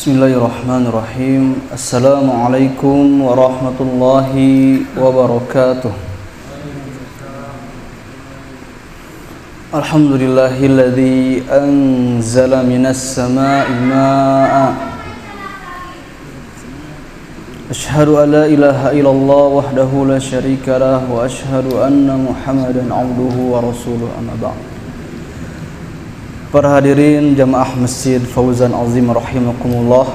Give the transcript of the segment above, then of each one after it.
Bismillahirrahmanirrahim. Assalamualaikum warahmatullahi wabarakatuh. Alhamdulillahilladzi anzala minas samaa'i maa'a. Asyhadu an la ilaha illallah wahdahu la syarika lah wa asyhadu anna Muhammadan abduhu wa rasuluh, amma ba'd. Para hadirin jamaah Masjid Fauzan Azim rahimakumullah,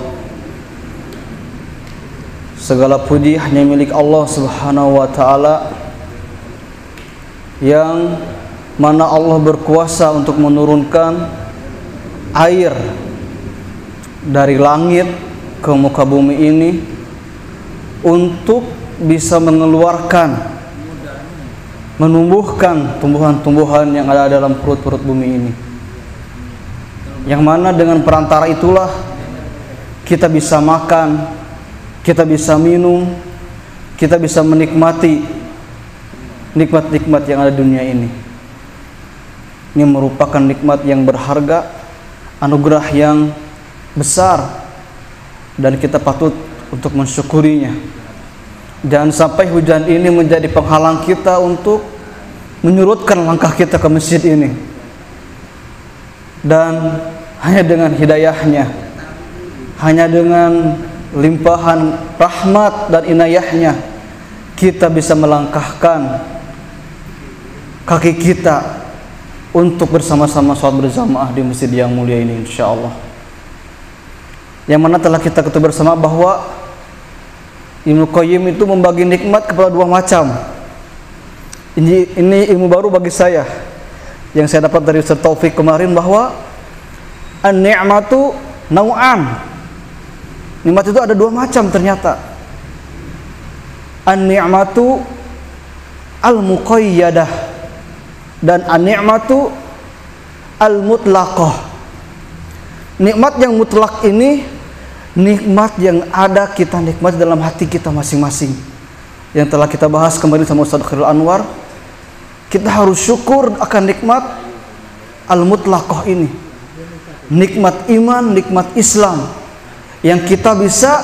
segala puji hanya milik Allah Subhanahu wa taala, yang mana Allah berkuasa untuk menurunkan air dari langit ke muka bumi ini untuk bisa menumbuhkan tumbuhan-tumbuhan yang ada dalam perut-perut bumi ini, yang mana dengan perantara itulah kita bisa makan, kita bisa minum, kita bisa menikmati nikmat-nikmat yang ada di dunia ini. Ini merupakan nikmat yang berharga, anugerah yang besar, dan kita patut untuk mensyukurinya. Jangan sampai hujan ini menjadi penghalang kita untuk menyurutkan langkah kita ke masjid ini. Dan hanya dengan hidayahnya, hanya dengan limpahan rahmat dan inayahnya, kita bisa melangkahkan kaki kita untuk bersama-sama sholat berjamaah di masjid yang mulia ini, insyaallah. Yang mana telah kita ketahui bersama bahwa Ibnu Qayyim itu membagi nikmat kepada dua macam. Ini ilmu baru bagi saya, yang saya dapat dari Ustaz Taufik kemarin, bahwa an-ni'matu nau'an. Nikmat itu ada dua macam ternyata. An-ni'matu al-muqayyadah dan an-ni'matu al-mutlaqah. Nikmat yang mutlak ini nikmat yang ada kita nikmati dalam hati kita masing-masing, yang telah kita bahas kemarin sama Ustaz Khairul Anwar. Kita harus syukur akan nikmat al-mutlaqah ini, nikmat iman, nikmat Islam, yang kita bisa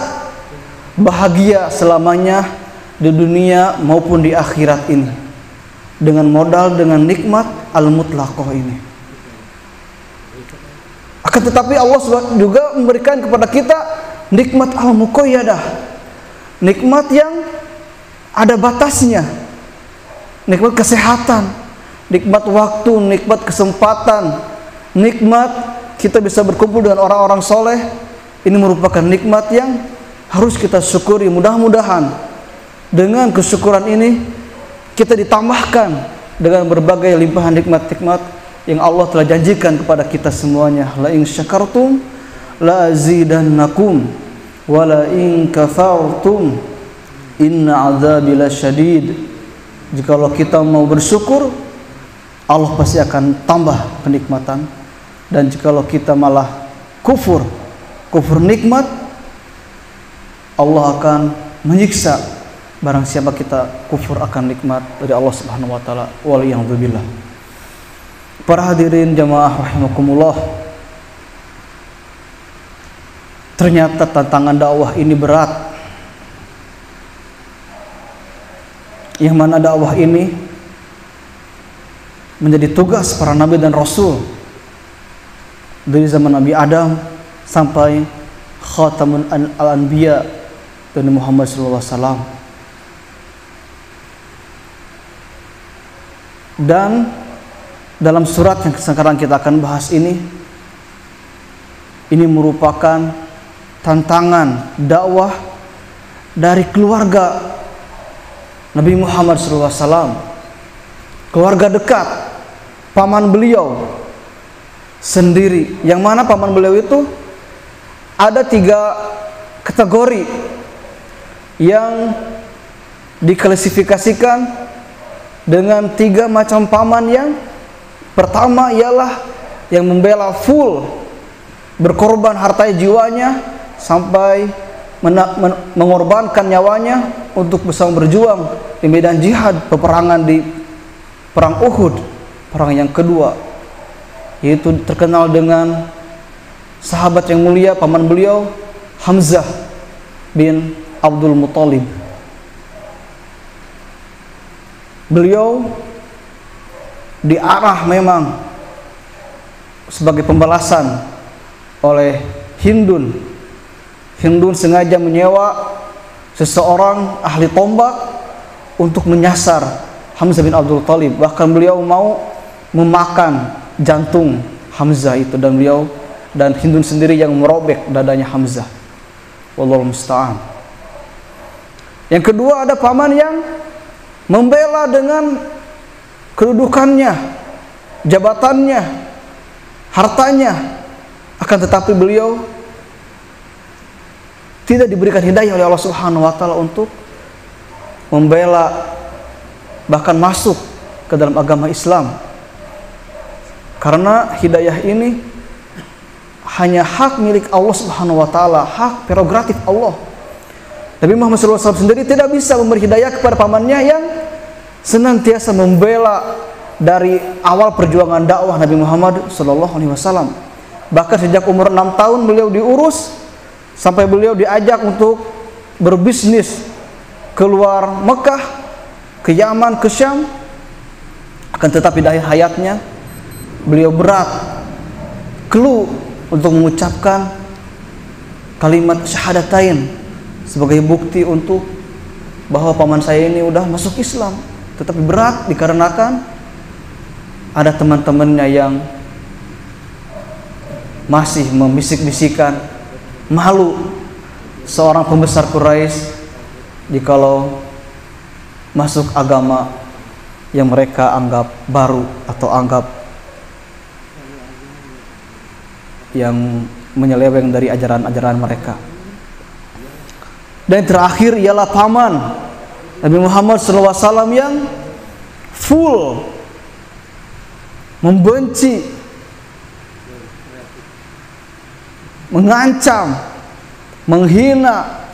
bahagia selamanya di dunia maupun di akhirat ini dengan modal, dengan nikmat al-mutlaqah ini. Akan tetapi Allah juga memberikan kepada kita nikmat al-muqayyadah, nikmat yang ada batasnya, nikmat kesehatan, nikmat waktu, nikmat kesempatan, nikmat kita bisa berkumpul dengan orang-orang soleh. Ini merupakan nikmat yang harus kita syukuri. Mudah-mudahan dengan kesyukuran ini kita ditambahkan dengan berbagai limpahan nikmat-nikmat yang Allah telah janjikan kepada kita semuanya. La in syakartum la azidannakum wa la in kafartum inna azabi lasyadid. Jikalau kita mau bersyukur, Allah pasti akan tambah kenikmatan. Dan jikalau kita malah kufur nikmat, Allah akan menyiksa barang siapa kita kufur akan nikmat dari Allah Subhanahu wa taala. Waliyadzubillah. Para hadirin jamaah rahimakumullah, ternyata tantangan dakwah ini berat, yang mana dakwah ini menjadi tugas para nabi dan rasul dari zaman Nabi Adam sampai khatamun al-anbiya Nabi Muhammad SAW. Dan dalam surat yang sekarang kita akan bahas ini merupakan tantangan dakwah dari keluarga Nabi Muhammad SAW, keluarga dekat, paman beliau sendiri, yang mana paman beliau itu ada 3 kategori yang diklasifikasikan dengan 3 macam paman. Yang pertama ialah yang membela full, berkorban harta jiwanya sampai mengorbankan nyawanya untuk bersama berjuang di medan jihad, peperangan di perang Uhud, perang yang kedua, yaitu terkenal dengan sahabat yang mulia, paman beliau Hamzah bin Abdul Muthalib. Beliau diarah memang sebagai pembalasan oleh Hindun. Hindun sengaja menyewa seseorang ahli tombak untuk menyasar Hamzah bin Abdul Muthalib. Bahkan beliau mau memakan jantung Hamzah itu, dan Hindun sendiri yang merobek dadanya Hamzah. Wallahu musta'an. Yang kedua, ada paman yang membela dengan kedudukannya, jabatannya, hartanya, akan tetapi beliau tidak diberikan hidayah oleh Allah Subhanahu wa taala untuk membela, bahkan masuk ke dalam agama Islam. Karena hidayah ini hanya hak milik Allah Subhanahu wa taala, hak prerogatif Allah. Nabi Muhammad SAW sendiri tidak bisa memberi hidayah kepada pamannya yang senantiasa membela dari awal perjuangan dakwah Nabi Muhammad SAW. Bahkan sejak umur 6 tahun beliau diurus sampai beliau diajak untuk berbisnis keluar Mekah, ke Yaman, ke Syam. Akan tetapi di akhir hayatnya beliau berat keluh untuk mengucapkan kalimat syahadatain sebagai bukti untuk bahwa paman saya ini udah masuk Islam. Tetapi berat dikarenakan ada teman-temannya yang masih membisik-bisikan, malu seorang pembesar Quraisy jikalau masuk agama yang mereka anggap baru atau anggap yang menyeleweng dari ajaran-ajaran mereka. Dan terakhir ialah paman Nabi Muhammad SAW yang full membenci, mengancam, menghina,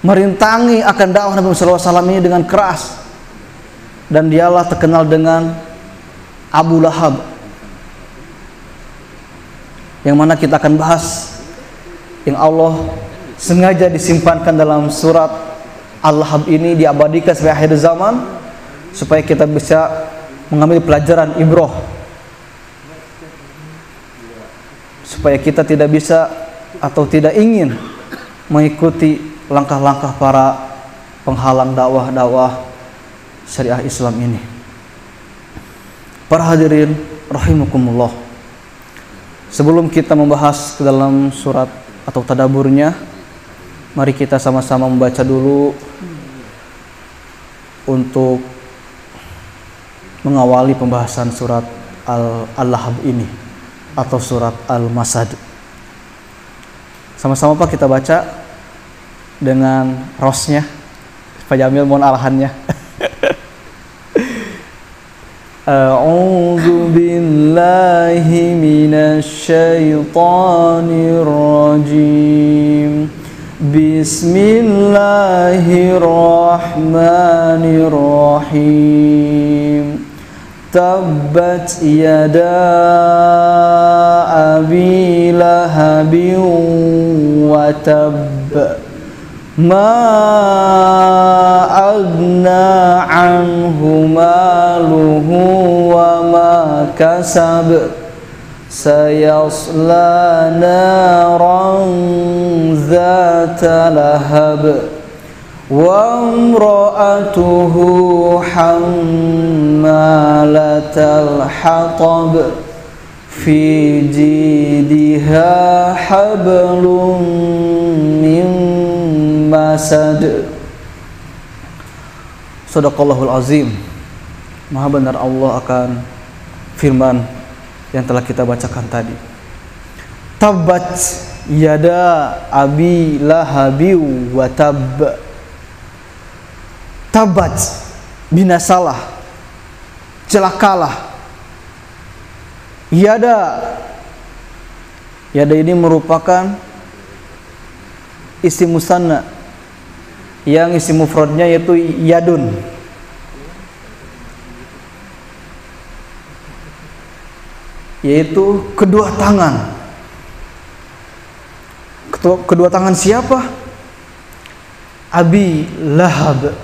merintangi akan dakwah Nabi Muhammad SAW ini dengan keras. Dan dialah terkenal dengan Abu Lahab, yang mana kita akan bahas, yang Allah sengaja disimpankan dalam surat Al-Lahab ini, diabadikan sampai akhir zaman supaya kita bisa mengambil pelajaran ibrah, supaya kita tidak bisa atau tidak ingin mengikuti langkah-langkah para penghalang dakwah syariah Islam ini. Para hadirin rahimakumullah, sebelum kita membahas ke dalam surat atau tadaburnya, mari kita sama-sama membaca dulu untuk mengawali pembahasan surat Al-Lahab ini atau surat Al-Masad. Sama-sama Pak kita baca dengan rosnya. Pak Jamil mohon arahannya. A'udzu billahi minasy syaithanir rajim. Bismillahirrahmanirrahim. Tabbat yada abi lahabin wa tabb. Ma agna anhu maluhu wa ma kasab. Sayasla naran zata lahab. Wa imra'atuhu hammalatal hatab. Fi jidha hablum min masad. Shadaqallahul azim. Maha benar Allah akan firman yang telah kita bacakan tadi. Tabbat yada abi lahabi wa tabb. Tabbat, binasalah, celakalah. Yada ini merupakan isim musanna yang isim mufradnya yaitu yadun. Yaitu kedua tangan. atau kedua tangan siapa? Abi Lahab.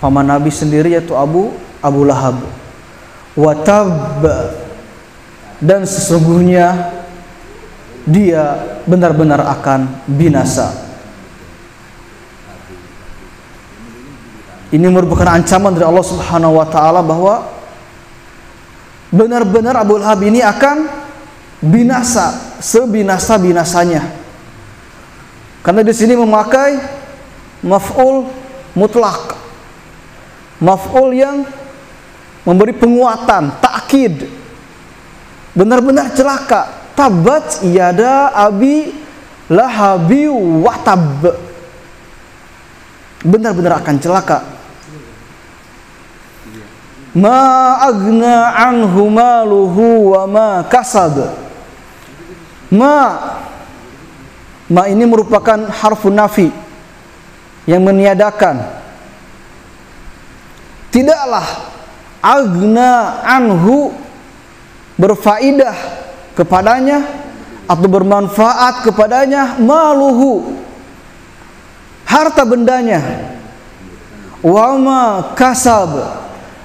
Paman Nabi sendiri yaitu Abu Lahab. Wa tab, dan sesungguhnya dia benar-benar akan binasa. Ini merupakan ancaman dari Allah Subhanahu wa taala bahwa benar-benar Abu Lahab ini akan binasa, sebinasa-binasanya. Karena di sini memakai maf'ul mutlak. Maf'ul yang memberi penguatan, takkid. Benar-benar celaka. Tabat yada abi lahabi wa tab. Benar-benar akan celaka. Ma agna anhu maluhu wa ma kasab. Ma ini merupakan harfu nafi yang meniadakan. Tidaklah agna anhu berfaidah kepadanya atau bermanfaat kepadanya maluhu, harta bendanya, wa ma kasab,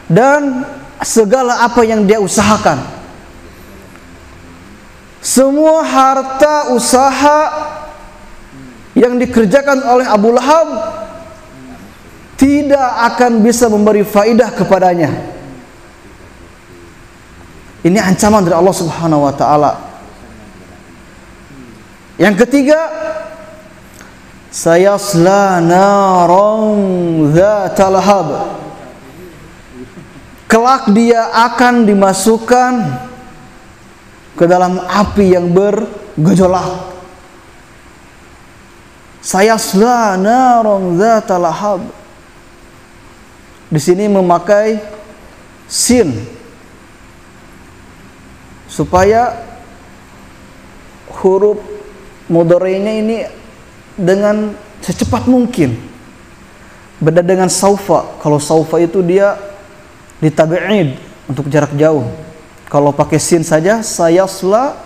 dan segala apa yang dia usahakan. Semua harta usaha yang dikerjakan oleh Abu Lahab tidak akan bisa memberi faidah kepadanya. Ini ancaman dari Allah Subhanahu wa taala. Yang ketiga, sayasla naran dzata lahab. Kelak dia akan dimasukkan ke dalam api yang bergejolak. Sayasla naran dzata lahab. Di sini memakai sin supaya huruf mudhari'nya ini dengan secepat mungkin. Beda dengan saufa. Kalau saufa itu dia ditabi'id untuk jarak jauh. Kalau pakai sin saja, sayasla,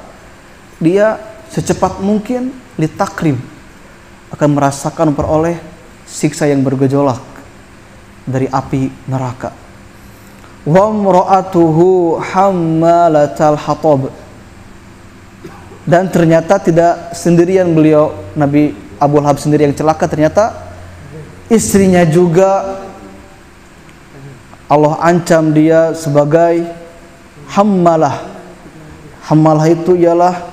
dia secepat mungkin litakrib, akan merasakan memperoleh siksa yang bergejolak dari api neraka. Wa imra'atuhu hammalatal hatab. Dan ternyata tidak sendirian beliau, Nabi Abu Lahab sendiri yang celaka, ternyata istrinya juga Allah ancam dia sebagai hammalah. Hammalah itu ialah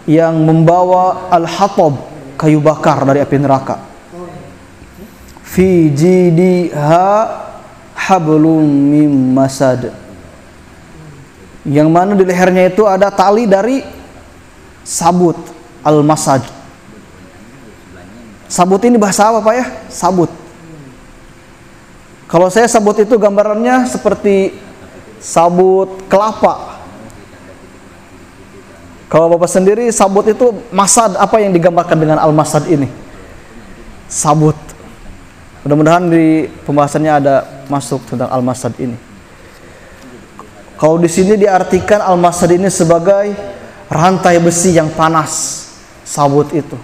yang membawa al-hatab, kayu bakar dari api neraka. Fi jidiha hablum mim masad. Yang mana di lehernya itu ada tali dari sabut, al-masad. Sabut ini bahasa apa Pak ya? Sabut. Kalau saya sabut itu gambarannya seperti sabut kelapa. Kalau Bapak sendiri sabut itu masad, apa yang digambarkan dengan al-masad ini? Sabut. Mudah-mudahan di pembahasannya ada masuk tentang al-masad ini. Kalau di sini diartikan al-masad ini sebagai rantai besi yang panas. Sabut itu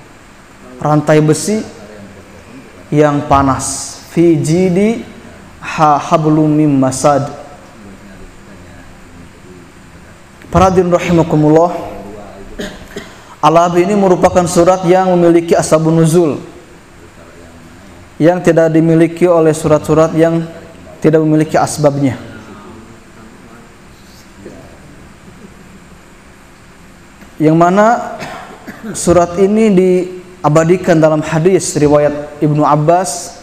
rantai besi yang panas. Fi jidi hablum mim masad. Para hadirin rahimakumullah, Al-Lahab ini merupakan surat yang memiliki asbabun nuzul yang tidak dimiliki oleh surat-surat yang tidak memiliki asbabnya. Yang mana surat ini diabadikan dalam hadis riwayat Ibnu Abbas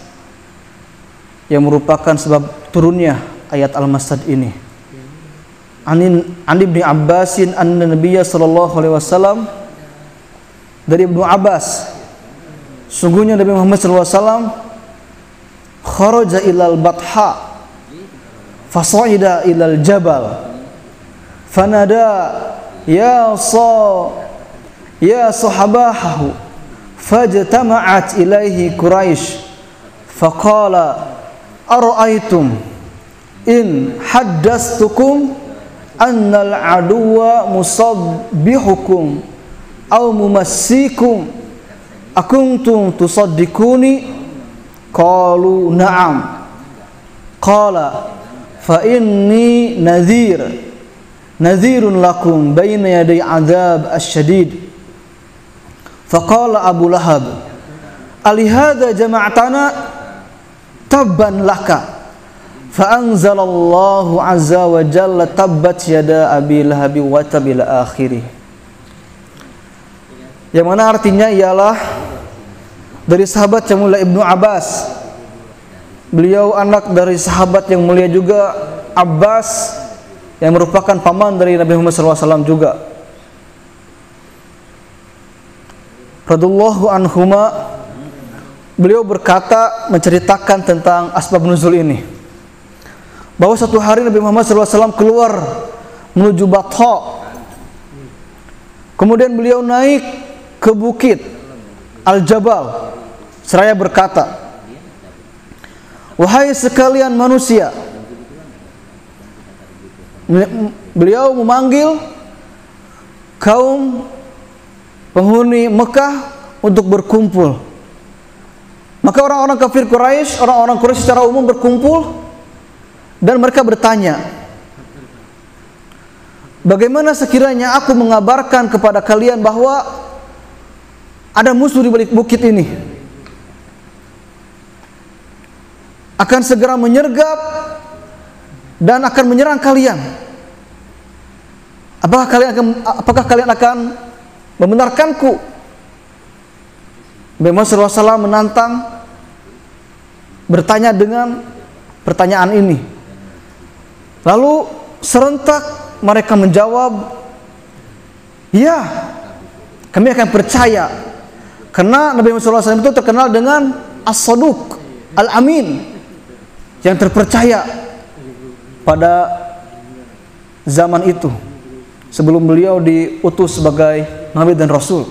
yang merupakan sebab turunnya ayat Al-Masad ini. An Ibnu Abbasin anna Nabiyya sallallahu alaihi wasallam, dari Ibnu Abbas, sungguhnya Nabi Muhammad sallallahu alaihi wasallam kharaja ilal batha fasa'ida ilal jabal fanada ya sahabahu fajtama'at ilaihi Quraisy faqala ara'aytum in haddastukum annal aduwa musabbihukum aw mumassikum akuntum tusaddiquni qalu na'am qala fa inni nadhirun lakum baina yaday adzab asyadid. Faqala Abu Lahab alihada jama'tana tabban laka. Fa anzalallahu azza wa jalla tabbat yada abi lahab wa tab ila akhirih. Yang mana artinya ialah dari sahabat yang mulia Ibnu Abbas. Beliau anak dari sahabat yang mulia juga Abbas, yang merupakan paman dari Nabi Muhammad SAW juga. Radhiyallahu anhuma, beliau berkata menceritakan tentang asbab nuzul ini, bahwa satu hari Nabi Muhammad SAW keluar menuju Batha. Kemudian beliau naik ke bukit Al-Jabal seraya berkata, wahai sekalian manusia. Beliau memanggil kaum penghuni Mekah untuk berkumpul. Maka orang-orang kafir Quraisy, orang-orang Quraisy secara umum berkumpul dan mereka bertanya, bagaimana sekiranya aku mengabarkan kepada kalian bahwa ada musuh di balik bukit ini, akan segera menyergap dan akan menyerang kalian? Apakah kalian akan membenarkanku? Nabi Muhammad SAW menantang, bertanya dengan pertanyaan ini. Lalu serentak mereka menjawab, ya, kami akan percaya. Karena Nabi Muhammad SAW itu terkenal dengan as-saduq, al-amin, yang terpercaya pada zaman itu, sebelum beliau diutus sebagai Nabi dan Rasul.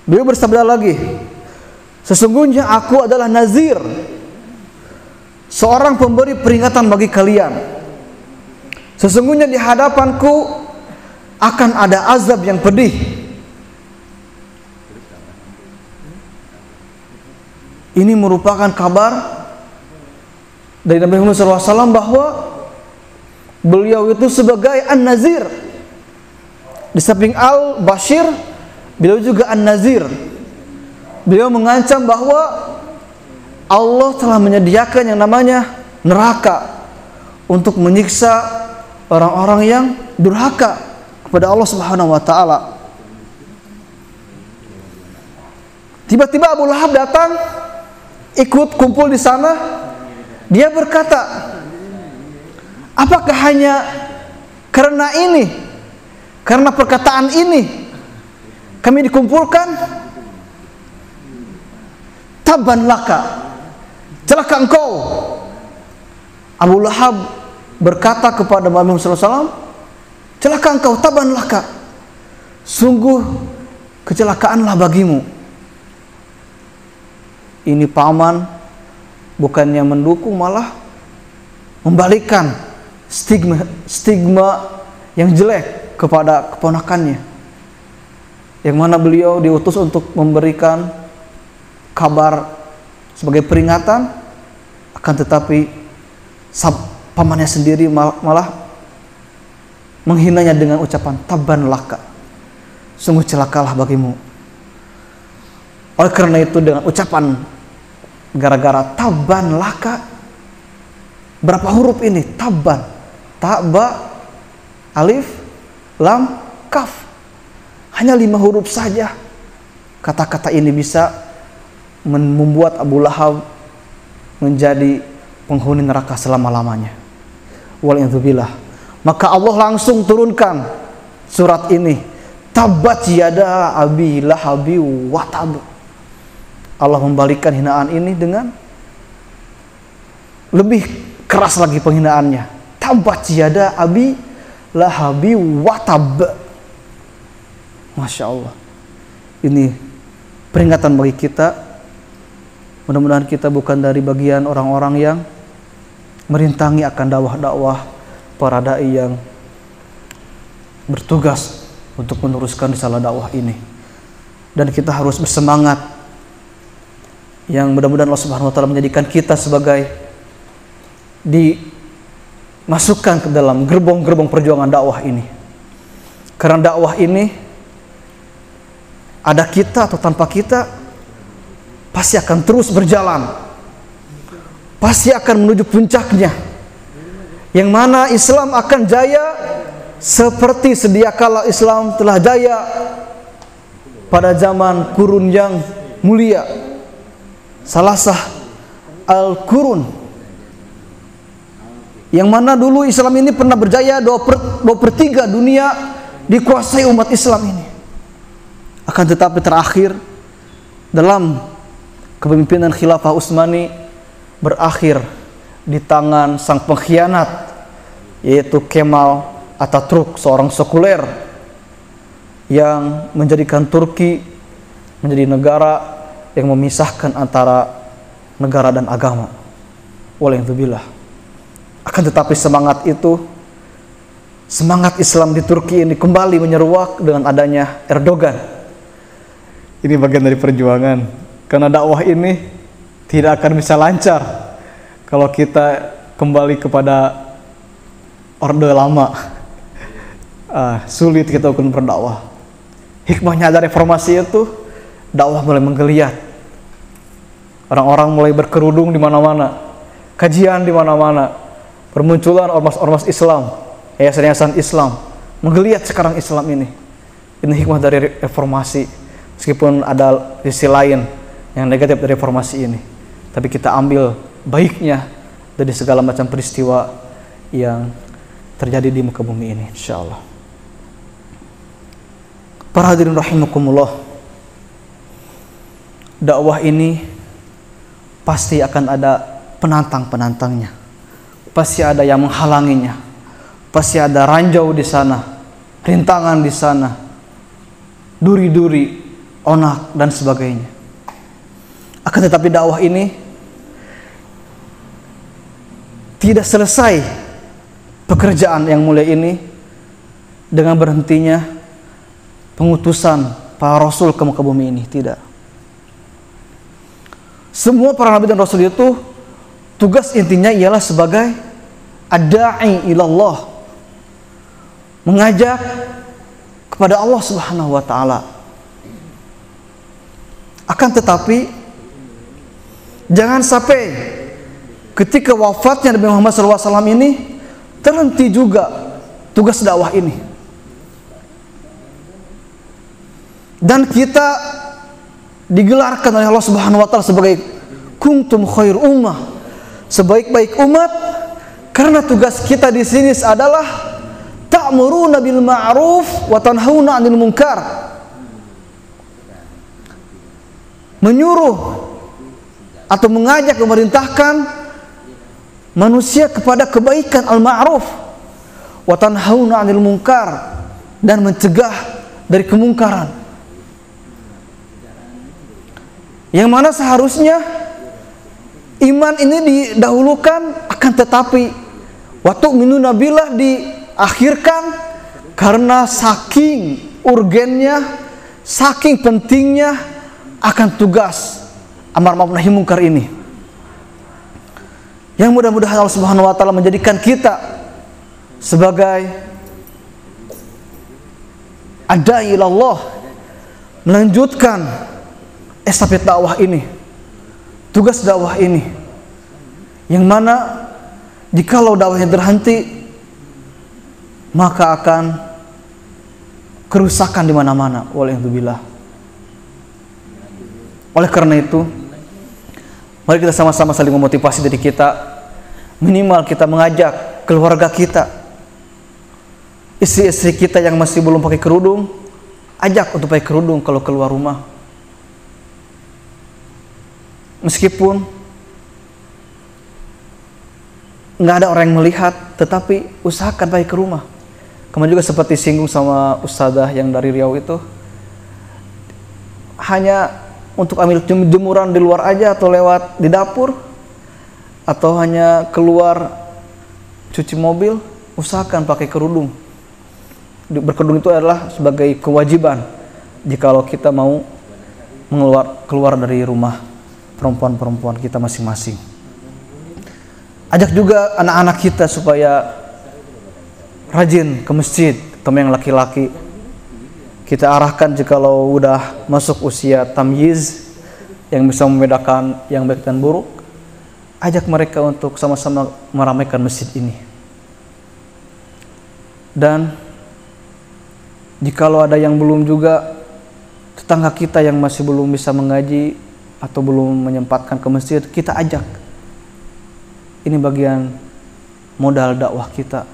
Beliau bersabda lagi, sesungguhnya aku adalah nazir, seorang pemberi peringatan bagi kalian. Sesungguhnya di hadapanku akan ada azab yang pedih. Ini merupakan kabar dari Nabi Muhammad SAW bahwa beliau itu sebagai An-Nazir. Di samping Al-Bashir, beliau juga An-Nazir. Beliau mengancam bahwa Allah telah menyediakan yang namanya neraka untuk menyiksa orang-orang yang durhaka kepada Allah Subhanahu wa taala. Tiba-tiba Abu Lahab datang, ikut kumpul di sana. Dia berkata, apakah hanya karena ini, karena perkataan ini kami dikumpulkan? Tabban laka, celaka engkau. Abu Lahab berkata kepada Nabi Muhammad SAW, celaka engkau, tabban laka, sungguh kecelakaanlah bagimu. Ini paman bukannya mendukung, malah membalikkan stigma yang jelek kepada keponakannya, yang mana beliau diutus untuk memberikan kabar sebagai peringatan, akan tetapi pamannya sendiri malah menghinanya dengan ucapan tabban laka, sungguh celakalah bagimu. Oleh karena itu, dengan ucapan gara-gara tabban laka, berapa huruf ini? Tabban, ta, ba, alif, lam, kaf. Hanya 5 huruf saja. Kata-kata ini bisa membuat Abu Lahab menjadi penghuni neraka selama-lamanya. Wal'iyadzubillah. Maka Allah langsung turunkan surat ini, tabbat yada abi lahabi wa tab. Allah membalikkan hinaan ini dengan lebih keras lagi penghinaannya. Tabbat yada abi lahabi wa tab. Masya Allah. Ini peringatan bagi kita. Mudah-mudahan kita bukan dari bagian orang-orang yang merintangi akan dakwah-dakwah para dai yang bertugas untuk meneruskan risalah dakwah ini. Dan kita harus bersemangat, yang mudah-mudahan Allah Subhanahu wa taala menjadikan kita sebagai dimasukkan ke dalam gerbong-gerbong perjuangan dakwah ini. Karena dakwah ini, ada kita atau tanpa kita, pasti akan terus berjalan, pasti akan menuju puncaknya, yang mana Islam akan jaya seperti sedia kala Islam telah jaya pada zaman kurun yang mulia, salasah al-qurun, yang mana dulu Islam ini pernah berjaya 2/3 dunia dikuasai umat Islam ini. Akan tetapi terakhir dalam kepemimpinan Khilafah Utsmani berakhir di tangan sang pengkhianat, yaitu Kemal Atatürk, seorang sekuler yang menjadikan Turki menjadi negara yang memisahkan antara negara dan agama. Waliyadzubillah. Akan tetapi semangat itu, semangat Islam di Turki ini kembali menyeruak dengan adanya Erdogan. Ini bagian dari perjuangan, karena dakwah ini tidak akan bisa lancar kalau kita kembali kepada orde lama. Sulit kita untuk berdakwah. Hikmahnya ada reformasi itu, dakwah mulai menggeliat. Orang-orang mulai berkerudung di mana-mana, kajian di mana-mana, bermunculan ormas-ormas Islam, yayasan-yayasan Islam, menggeliat sekarang Islam ini. Ini hikmah dari reformasi, meskipun ada sisi lain yang negatif dari reformasi ini, tapi kita ambil baiknya dari segala macam peristiwa yang terjadi di muka bumi ini, insyaallah. Para hadirin rahimakumullah, dakwah ini pasti akan ada penantang-penantangnya, pasti ada yang menghalanginya, pasti ada ranjau di sana, rintangan di sana, duri-duri, onak dan sebagainya. Akan tetapi dakwah ini tidak selesai pekerjaan yang mulia ini dengan berhentinya pengutusan para rasul ke muka bumi ini. Tidak. Semua para nabi dan rasul itu tugas intinya ialah sebagai ad-da'i ilallah, mengajak kepada Allah Subhanahu wa taala. Akan tetapi jangan sampai ketika wafatnya Nabi Muhammad SAW ini terhenti juga tugas dakwah ini. Dan kita digelarkan oleh Allah Subhanahu wa taala sebagai kuntum khair ummah, sebaik-baik umat, karena tugas kita di sini adalah ta'muruna bil ma'ruf wa tanhauna 'anil munkar. Menyuruh atau mengajak, memerintahkan manusia kepada kebaikan al-ma'ruf wa tanhauna 'anil munkar, dan mencegah dari kemungkaran. Yang mana seharusnya iman ini didahulukan, akan tetapi waktu minuna billah diakhirkan karena saking urgennya, saking pentingnya akan tugas amar ma'ruf nahi munkar ini. Yang mudah-mudahan Allah Subhanahu wa taala menjadikan kita sebagai ad-da'i ilallah, melanjutkan estafet dakwah ini, tugas dakwah ini, yang mana jikalau dakwahnya terhenti, maka akan kerusakan di mana-mana. Waliyadzubillah. Oleh karena itu, mari kita sama-sama saling memotivasi diri kita. Minimal kita mengajak keluarga kita, istri-istri kita yang masih belum pakai kerudung, ajak untuk pakai kerudung kalau keluar rumah. Meskipun nggak ada orang yang melihat, tetapi usahakan pakai ke rumah. Kemarin juga seperti singgung sama ustadzah yang dari Riau itu, hanya untuk ambil jemuran di luar aja, atau lewat di dapur, atau hanya keluar cuci mobil, usahakan pakai kerudung. Berkerudung itu adalah sebagai kewajiban jikalau kita mau keluar dari rumah perempuan-perempuan kita masing-masing. Ajak juga anak-anak kita supaya rajin ke masjid, terutama yang laki-laki. Kita arahkan jikalau udah masuk usia tamyiz yang bisa membedakan yang baik dan buruk, ajak mereka untuk sama-sama meramaikan masjid ini. Dan jikalau ada yang belum juga, tetangga kita yang masih belum bisa mengaji atau belum menyempatkan ke masjid, kita ajak. Ini bagian modal dakwah kita,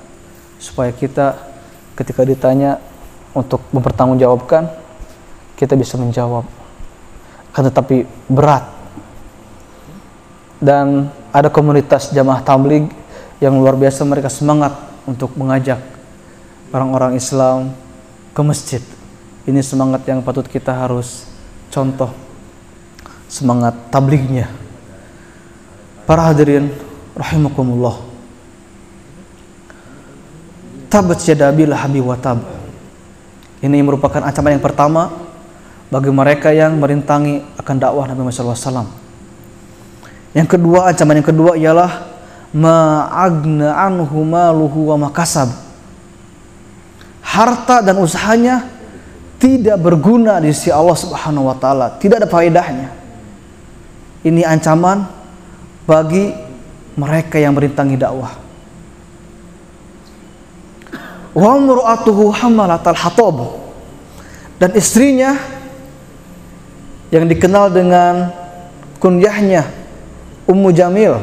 supaya kita ketika ditanya untuk mempertanggungjawabkan, kita bisa menjawab. Kan tetapi berat. Dan ada komunitas jamaah tabligh yang luar biasa, mereka semangat untuk mengajak orang-orang Islam ke masjid. Ini semangat yang patut kita harus contoh, semangat tablighnya. Para hadirin rahimakumullah, tabat yada abi lahabi wa tab. Ini merupakan ancaman yang pertama bagi mereka yang merintangi akan dakwah Nabi Muhammad SAW. Yang kedua, ancaman yang kedua ialah ma'agna anhu maluhu wa makasab. Harta dan usahanya tidak berguna di sisi Allah Subhanahu wa taala, tidak ada faedahnya. Ini ancaman bagi mereka yang merintangi dakwah. Wa imra'atuhu hammalatal hatab, dan istrinya yang dikenal dengan kunyahnya Ummu Jamil.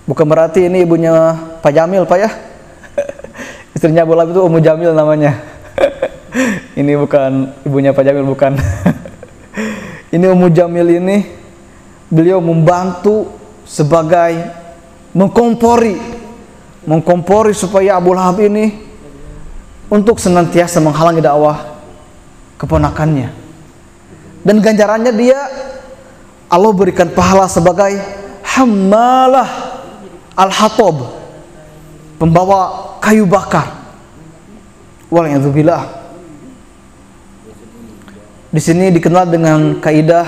Bukan berarti ini ibunya Pak Jamil, Pak ya. Istrinya Abu Lahab itu Ummu Jamil namanya. Ini bukan ibunya Pak Jamil, bukan. Ini Ummu Jamil ini, beliau membantu sebagai mengkompori supaya Abu Lahab ini untuk senantiasa menghalangi dakwah keponakannya. Dan ganjarannya dia, Allah berikan pahala sebagai hammalah al-hatab, pembawa kayu bakar. Wal'iyadzubillah. Di sini dikenal dengan kaidah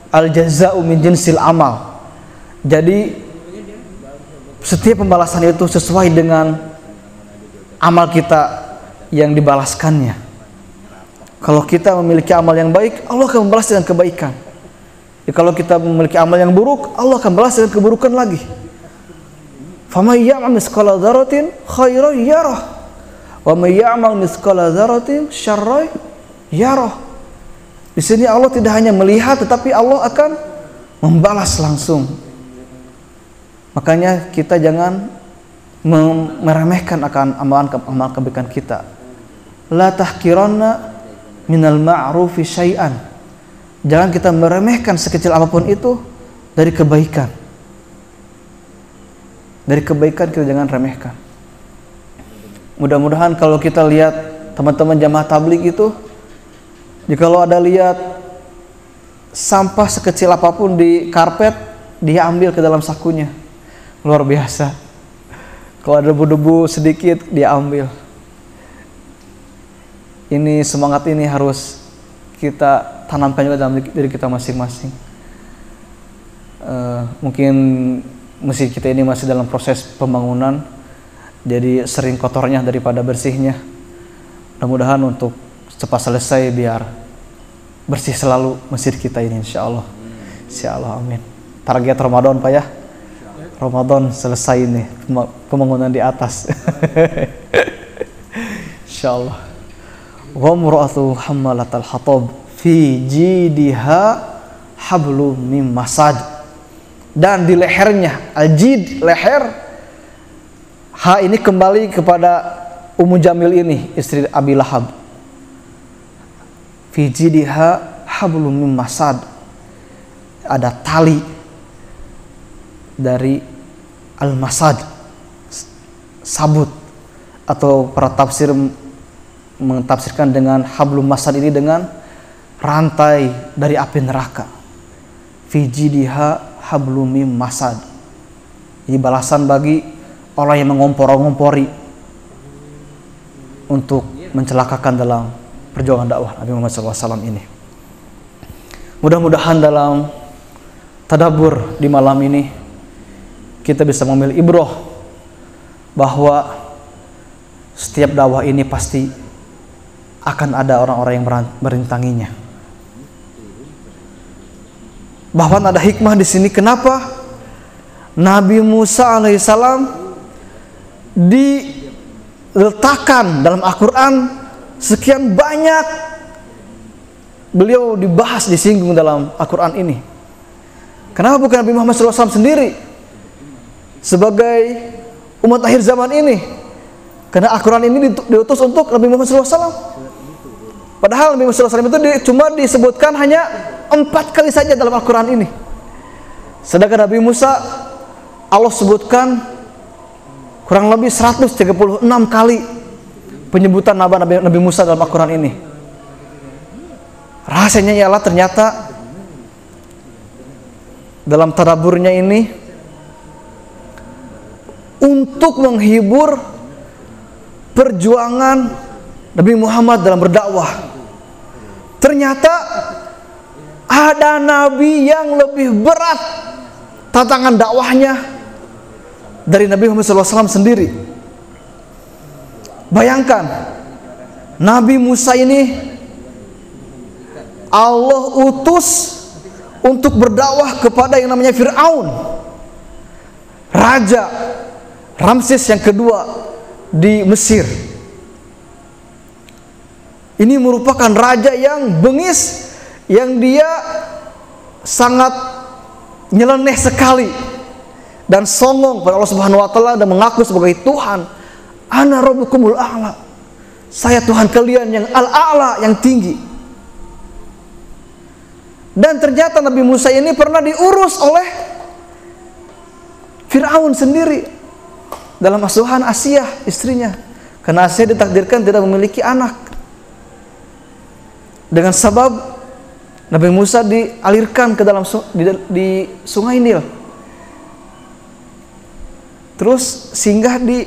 al-jaza'u min jinsil amal. Jadi setiap pembalasan itu sesuai dengan amal kita yang dibalaskannya. Kalau kita memiliki amal yang baik, Allah akan membalas dengan kebaikan. Kalau kita memiliki amal yang buruk, Allah akan balas dengan keburukan lagi. Faman ya'mal mithqala dzarratin khairan yarah, wa man ya'mal mithqala dzarratin syarran yarah. Di sini Allah tidak hanya melihat, tetapi Allah akan membalas langsung. Makanya kita jangan meremehkan akan amal kebaikan kita. La tahqiranna minal ma'rufi syai'an. Jangan kita meremehkan sekecil apapun itu dari kebaikan. Dari kebaikan kita jangan remehkan. Mudah-mudahan kalau kita lihat teman-teman jamaah tabligh itu, jikalau ada lihat sampah sekecil apapun di karpet, dia ambil ke dalam sakunya. Luar biasa. Kalau ada debu-debu sedikit, dia ambil. Ini semangat ini harus kita tanamkan juga dalam diri kita masing-masing. Mungkin masjid kita ini masih dalam proses pembangunan, jadi sering kotornya daripada bersihnya. Mudah-mudahan untuk cepat selesai biar bersih selalu masjid kita ini, insyaallah. Insyaallah, amin. Target Ramadan, Pak ya. Ramadan selesai ini pembangunan di atas. Insyaallah. Wa imra'atu hammalatal hatab fi jidiha hablum mim masad. Dan di lehernya, al-jid, leher. Ha ini kembali kepada Ummu Jamil ini, istri Abi Lahab. Fi jidiha hablum mim masad. Ada tali dari al-masad, sabut, atau para tafsir mentafsirkan dengan hablum masad ini dengan rantai dari api neraka. Fi jidiha hablum mim masad. Ini balasan bagi orang yang mengompori untuk mencelakakan dalam perjuangan dakwah Nabi Muhammad SAW ini. Mudah-mudahan dalam tadabbur di malam ini kita bisa mengambil ibrah bahwa setiap dakwah ini pasti akan ada orang-orang yang merintanginya. Bahkan ada hikmah di sini kenapa Nabi Musa alaihissalam diletakkan dalam Al-Quran sekian banyak beliau dibahas, disinggung dalam Al-Quran ini. Kenapa bukan Nabi Muhammad SAW sendiri sebagai umat akhir zaman ini? Karena Al-Quran ini diutus untuk Nabi Muhammad SAW. Padahal Nabi Muhammad SAW itu cuma disebutkan hanya 4 kali saja dalam Al-Quran ini. Sedangkan Nabi Musa Allah sebutkan kurang lebih 136 kali penyebutan Nabi Musa dalam Al-Quran ini. Rahasianya ialah ternyata dalam tadabburnya ini untuk menghibur perjuangan Nabi Muhammad dalam berdakwah. Ternyata ada nabi yang lebih berat tantangan dakwahnya dari Nabi Muhammad SAW sendiri. Bayangkan, Nabi Musa ini Allah utus untuk berdakwah kepada yang namanya Fir'aun, raja Ramses yang kedua di Mesir. Ini merupakan raja yang bengis, yang dia sangat nyeleneh sekali dan songong pada Allah Subhanahu wa taala dan mengaku sebagai Tuhan. Ana rabbukumul a'la. Saya Tuhan kalian yang al-a'la, yang tinggi. Dan ternyata Nabi Musa ini pernah diurus oleh Fir'aun sendiri dalam asuhan Asiyah, istrinya. Karena Asiyah ditakdirkan tidak memiliki anak. Dengan sebab Nabi Musa dialirkan ke dalam di sungai Nil. Terus singgah di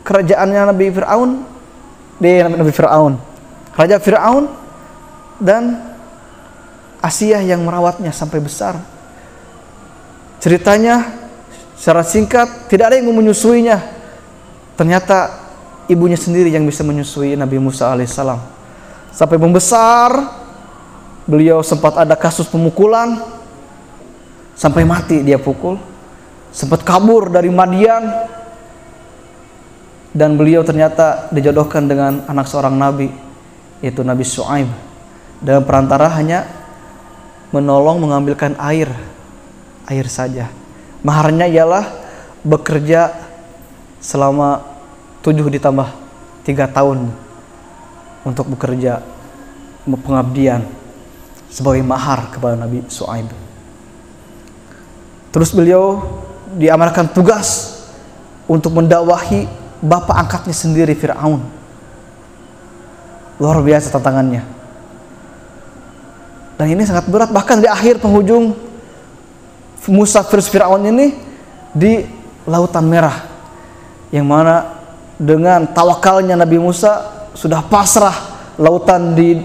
kerajaannya Nabi Fir'aun, Raja Fir'aun, dan Asiyah yang merawatnya sampai besar. Ceritanya secara singkat, tidak ada yang mau menyusuinya. Ternyata ibunya sendiri yang bisa menyusui Nabi Musa alaihissalam. Sampai membesar, beliau sempat ada kasus pemukulan, sampai mati dia pukul. Sempat kabur dari Madian, dan beliau ternyata dijodohkan dengan anak seorang nabi, yaitu Nabi Syuaib. Dengan perantara hanya menolong mengambilkan air saja. Maharnya ialah bekerja selama 7 ditambah 3 tahun untuk bekerja pengabdian sebagai mahar kepada Nabi Syuaib. Terus beliau diamanahkan tugas untuk mendakwahi bapak angkatnya sendiri, Fir'aun. Luar biasa tantangannya. Dan ini sangat berat, bahkan di akhir penghujung Musa versus Fir'aun ini di Lautan Merah, yang mana dengan tawakalnya Nabi Musa sudah pasrah, lautan di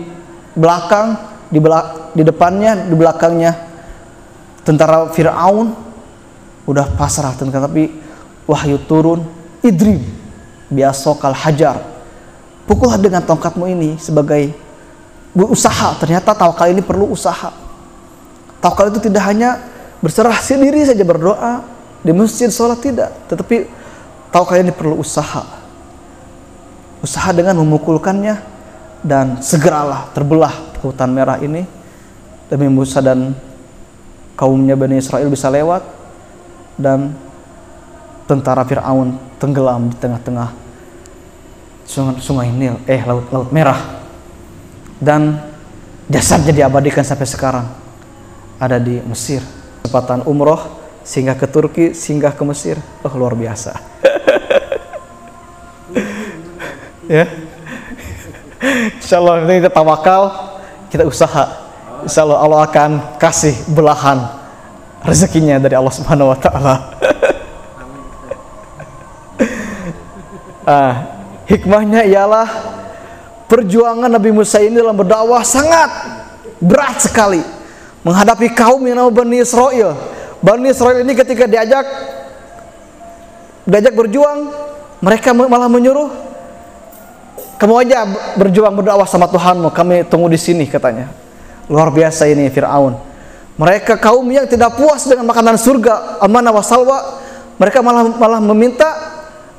belakang, di depannya, di belakangnya tentara Fir'aun udah pasrah. Tapi wahyu turun, idrib biasokal hajar, pukullah dengan tongkatmu ini, sebagai berusaha. Ternyata tawakal ini perlu usaha. Tawakal itu tidak hanya berserah sendiri saja berdoa di masjid sholat, tidak, tetapi tawakal ini perlu usaha. Usaha dengan memukulkannya, dan segeralah terbelah Lautan Merah ini. Nabi Musa dan kaumnya Bani Israel bisa lewat, dan tentara Fir'aun tenggelam di tengah-tengah sungai Nil, Laut Merah. Dan jasadnya diabadikan sampai sekarang, ada di Mesir. Kesempatan umroh, singgah ke Turki, singgah ke Mesir, luar biasa. Ya, insyaallah ini kita tawakal, kita usaha, insyaallah Allah akan kasih belahan rezekinya dari Allah Subhanahu wa taala. Hikmahnya ialah perjuangan Nabi Musa ini dalam berdakwah sangat berat sekali menghadapi kaum yang nama Bani Israel. Bani Israel ini ketika diajak berjuang, mereka malah menyuruh, kamu aja berjuang berdakwah sama Tuhanmu, kami tunggu di sini katanya. Luar biasa ini Fir'aun. Mereka kaum yang tidak puas dengan makanan surga, amanah wa salwa, mereka malah meminta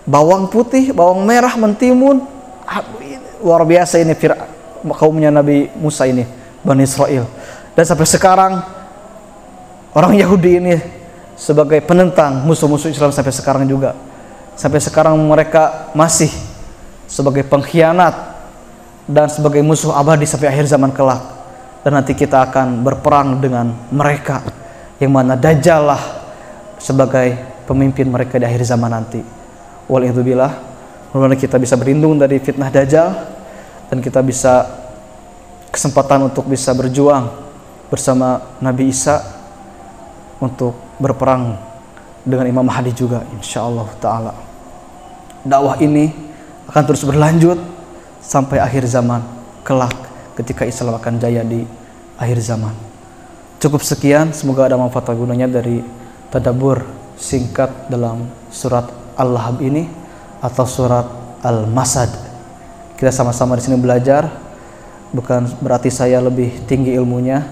bawang putih, bawang merah mentimun. Luar biasa ini kaumnya Nabi Musa ini, Bani Israel. Dan sampai sekarang orang Yahudi ini sebagai penentang musuh-musuh Islam sampai sekarang juga. Sampai sekarang mereka masih sebagai pengkhianat dan sebagai musuh abadi sampai akhir zaman kelak. Dan nanti kita akan berperang dengan mereka, yang mana Dajjal lah sebagai pemimpin mereka di akhir zaman nanti. Waliyadzubillah. Mudah-mudahan kita bisa berlindung dari fitnah Dajjal dan kita bisa kesempatan untuk bisa berjuang bersama Nabi Isa untuk berperang dengan Imam Mahdi juga, insyaallah ta'ala. Dakwah ini akan terus berlanjut sampai akhir zaman kelak, ketika Islam akan jaya di akhir zaman. Cukup sekian, semoga ada manfaat gunanya dari tadabbur singkat dalam surat Al-Lahab ini atau surat Al-Masad. Kita sama-sama di sini belajar, bukan berarti saya lebih tinggi ilmunya,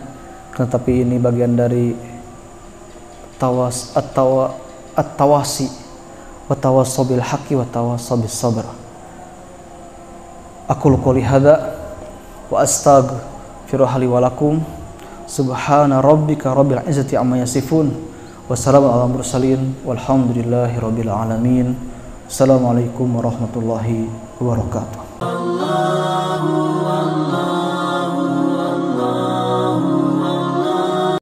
tetapi ini bagian dari at-tawasi wa tawassaw bil haqqi wa tawassaw bis sabr. Aqulu qouli hadza wa astaghfiru li wa lakum. Subhana rabbika rabbil izzati amma yasifun wa salamun alal mursalin walhamdulillahi rabbil alamin. Assalamualaikum warahmatullahi wabarakatuh.